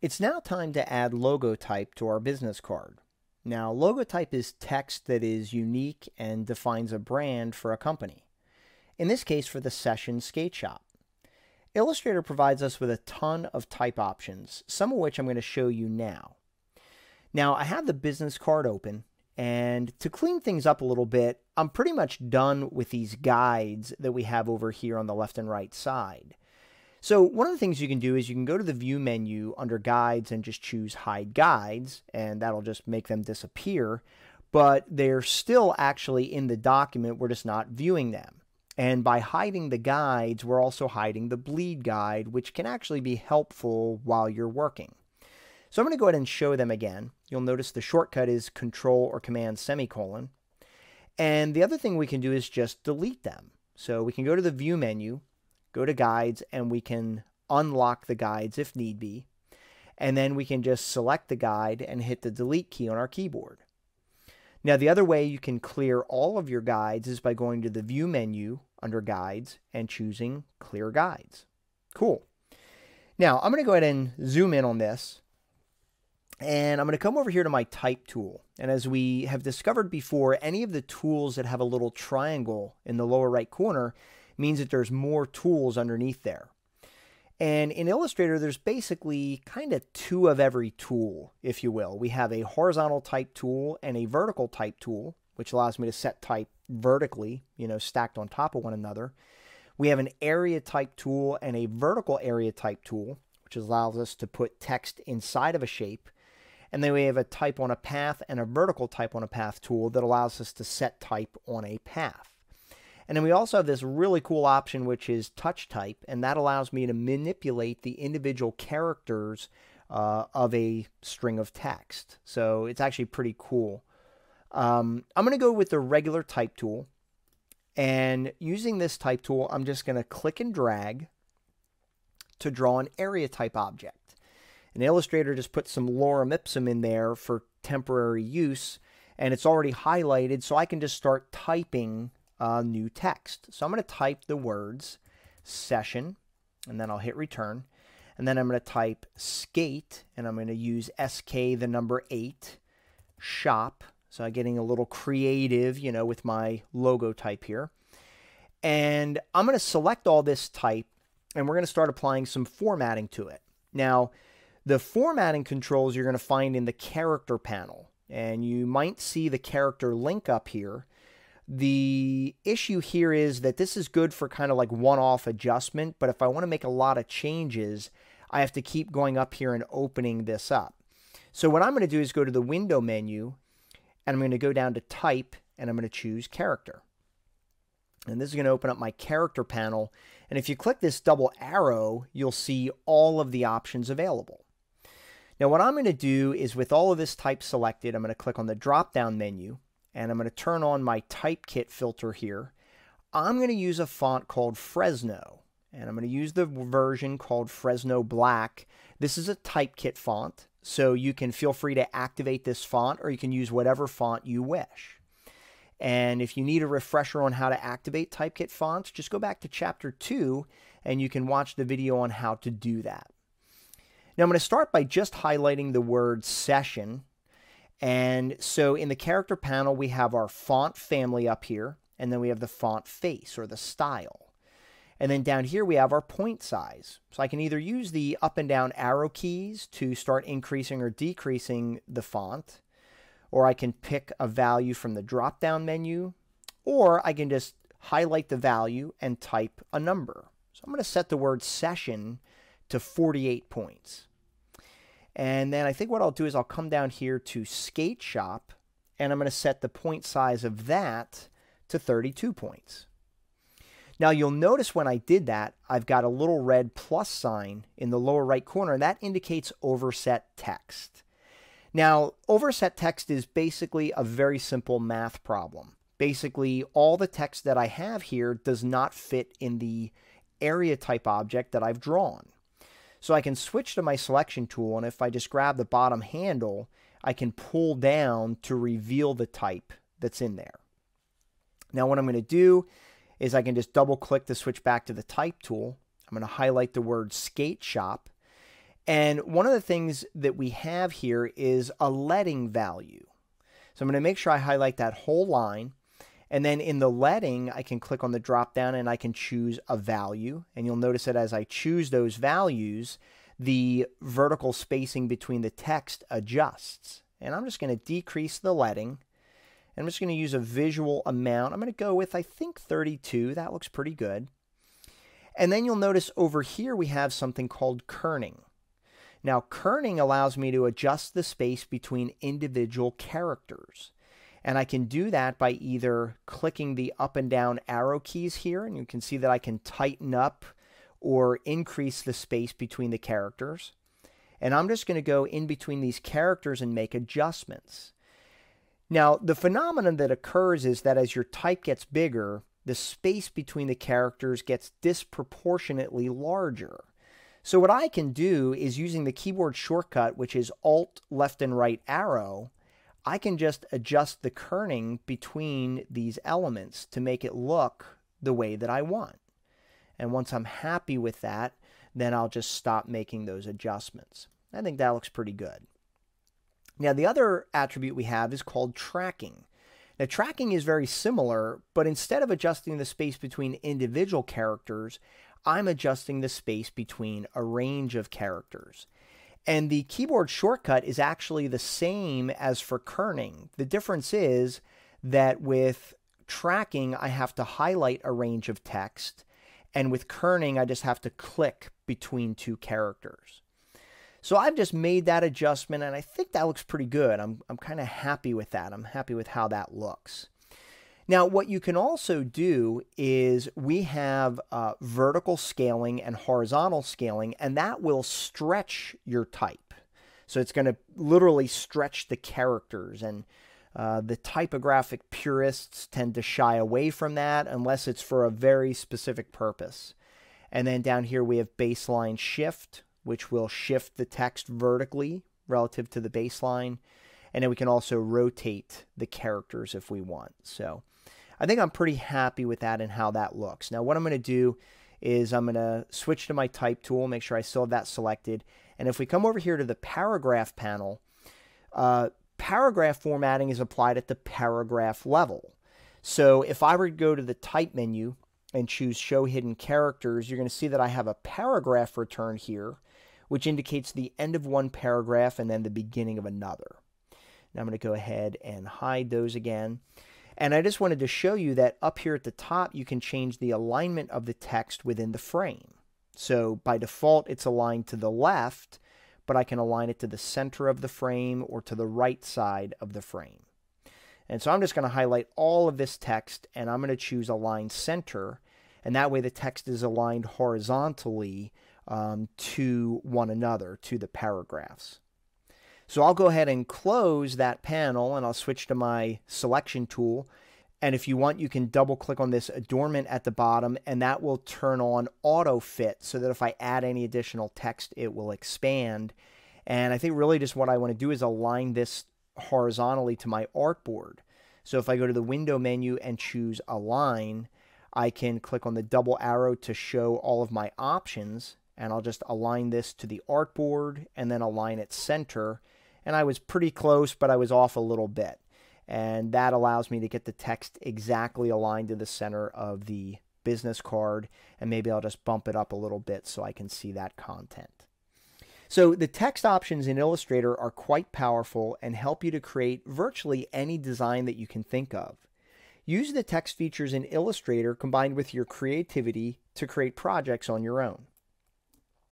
It's now time to add logo type to our business card. Now, logo type is text that is unique and defines a brand for a company. In this case, for the Session Skate Shop. Illustrator provides us with a ton of type options, some of which I'm going to show you now. Now, I have the business card open, and to clean things up a little bit, I'm pretty much done with these guides that we have over here on the left and right side. So one of the things you can do is you can go to the View menu under Guides and just choose Hide Guides, and that'll just make them disappear. But they're still actually in the document, we're just not viewing them. And by hiding the guides, we're also hiding the bleed guide, which can actually be helpful while you're working. So I'm going to go ahead and show them again. You'll notice the shortcut is Control or Command semicolon. And the other thing we can do is just delete them. So we can go to the View menu, go to Guides, and we can unlock the guides if need be. And then we can just select the guide and hit the delete key on our keyboard. Now, the other way you can clear all of your guides is by going to the View menu under Guides and choosing Clear Guides. Cool. Now, I'm going to go ahead and zoom in on this. And I'm going to come over here to my Type tool. And as we have discovered before, any of the tools that have a little triangle in the lower right corner means that there's more tools underneath there. And in Illustrator, there's basically kind of two of every tool, if you will. We have a horizontal type tool and a vertical type tool, which allows me to set type vertically, stacked on top of one another. We have an area type tool and a vertical area type tool, which allows us to put text inside of a shape. And then we have a type on a path and a vertical type on a path tool that allows us to set type on a path. And then we also have this really cool option, which is touch type, and that allows me to manipulate the individual characters of a string of text. So it's actually pretty cool. I'm going to go with the regular type tool. And using this type tool, I'm just going to click and drag to draw an area type object. And Illustrator just put some lorem ipsum in there for temporary use, and it's already highlighted, so I can just start typing new text. So I'm going to type the words session, and then I'll hit return. And then I'm going to type skate, and I'm going to use SK, the number 8, shop. So I'm getting a little creative, with my logo type here. And I'm going to select all this type, and we're going to start applying some formatting to it. Now, the formatting controls you're going to find in the character panel, and you might see the character link up here. The issue here is that this is good for kind of like one-off adjustment, but if I want to make a lot of changes, I have to keep going up here and opening this up. So what I'm going to do is go to the window menu, and I'm going to go down to type, and I'm going to choose character. And this is going to open up my character panel. And if you click this double arrow, you'll see all of the options available. Now what I'm going to do is with all of this type selected, I'm going to click on the drop-down menu, and I'm going to turn on my type kit filter here. I'm going to use a font called Fresno, and I'm going to use the version called Fresno Black. This is a type kit font, so you can feel free to activate this font, or you can use whatever font you wish. And if you need a refresher on how to activate typekit fonts, just go back to Chapter 2, and you can watch the video on how to do that. Now I'm going to start by just highlighting the word session. And so in the character panel, we have our font family up here, and then we have the font face or the style. And then down here we have our point size. So I can either use the up and down arrow keys to start increasing or decreasing the font, or I can pick a value from the drop-down menu, or I can just highlight the value and type a number. So I'm going to set the word session to 48 points. And then I think what I'll do is I'll come down here to Skate Shop, and I'm going to set the point size of that to 32 points. Now you'll notice when I did that, I've got a little red plus sign in the lower right corner, and that indicates Overset Text. Now, Overset Text is basically a very simple math problem. Basically, all the text that I have here does not fit in the area type object that I've drawn. So I can switch to my selection tool, and if I just grab the bottom handle, I can pull down to reveal the type that's in there. Now what I'm going to do is I can just double click to switch back to the type tool. I'm going to highlight the word skate shop, And one of the things that we have here is a leading value. So I'm going to make sure I highlight that whole line. And then in the leading, I can click on the drop down and I can choose a value. And you'll notice that as I choose those values, the vertical spacing between the text adjusts. And I'm just going to decrease the leading. I'm just going to use a visual amount. I'm going to go with, I think, 32. That looks pretty good. And then you'll notice over here we have something called kerning. Now, kerning allows me to adjust the space between individual characters. And I can do that by either clicking the up and down arrow keys here, and you can see that I can tighten up or increase the space between the characters. And I'm just going to go in between these characters and make adjustments. Now, the phenomenon that occurs is that as your type gets bigger, the space between the characters gets disproportionately larger. So what I can do is, using the keyboard shortcut, which is Alt, left and right arrow, I can just adjust the kerning between these elements to make it look the way that I want. And once I'm happy with that, then I'll just stop making those adjustments. I think that looks pretty good. Now, the other attribute we have is called tracking. Now, tracking is very similar, but instead of adjusting the space between individual characters, I'm adjusting the space between a range of characters. And the keyboard shortcut is actually the same as for kerning. The difference is that with tracking, I have to highlight a range of text, and with kerning, I just have to click between two characters. So I've just made that adjustment, and I think that looks pretty good. I'm kind of happy with that. I'm happy with how that looks. Now, what you can also do is we have vertical scaling and horizontal scaling, and that will stretch your type. So it's going to literally stretch the characters, and the typographic purists tend to shy away from that unless it's for a very specific purpose. And then down here we have baseline shift, which will shift the text vertically relative to the baseline. And then we can also rotate the characters if we want. So I think I'm pretty happy with that and how that looks. Now, what I'm going to do is I'm going to switch to my type tool, make sure I still have that selected. And if we come over here to the paragraph panel, paragraph formatting is applied at the paragraph level. So if I were to go to the type menu and choose show hidden characters, you're going to see that I have a paragraph return here, which indicates the end of one paragraph and then the beginning of another. Now I'm going to go ahead and hide those again. And I just wanted to show you that up here at the top, you can change the alignment of the text within the frame. So by default, it's aligned to the left, but I can align it to the center of the frame or to the right side of the frame. And so I'm just going to highlight all of this text, and I'm going to choose Align Center, and that way the text is aligned horizontally to one another, to the paragraphs. So I'll go ahead and close that panel, and I'll switch to my selection tool. And if you want, you can double click on this adornment at the bottom, and that will turn on auto fit so that if I add any additional text, it will expand. And I think really just what I want to do is align this horizontally to my artboard. So if I go to the window menu and choose Align, I can click on the double arrow to show all of my options, and I'll just align this to the artboard and then align it center. And I was pretty close, but I was off a little bit. And that allows me to get the text exactly aligned to the center of the business card. And maybe I'll just bump it up a little bit so I can see that content. So the text options in Illustrator are quite powerful and help you to create virtually any design that you can think of. Use the text features in Illustrator combined with your creativity to create projects on your own.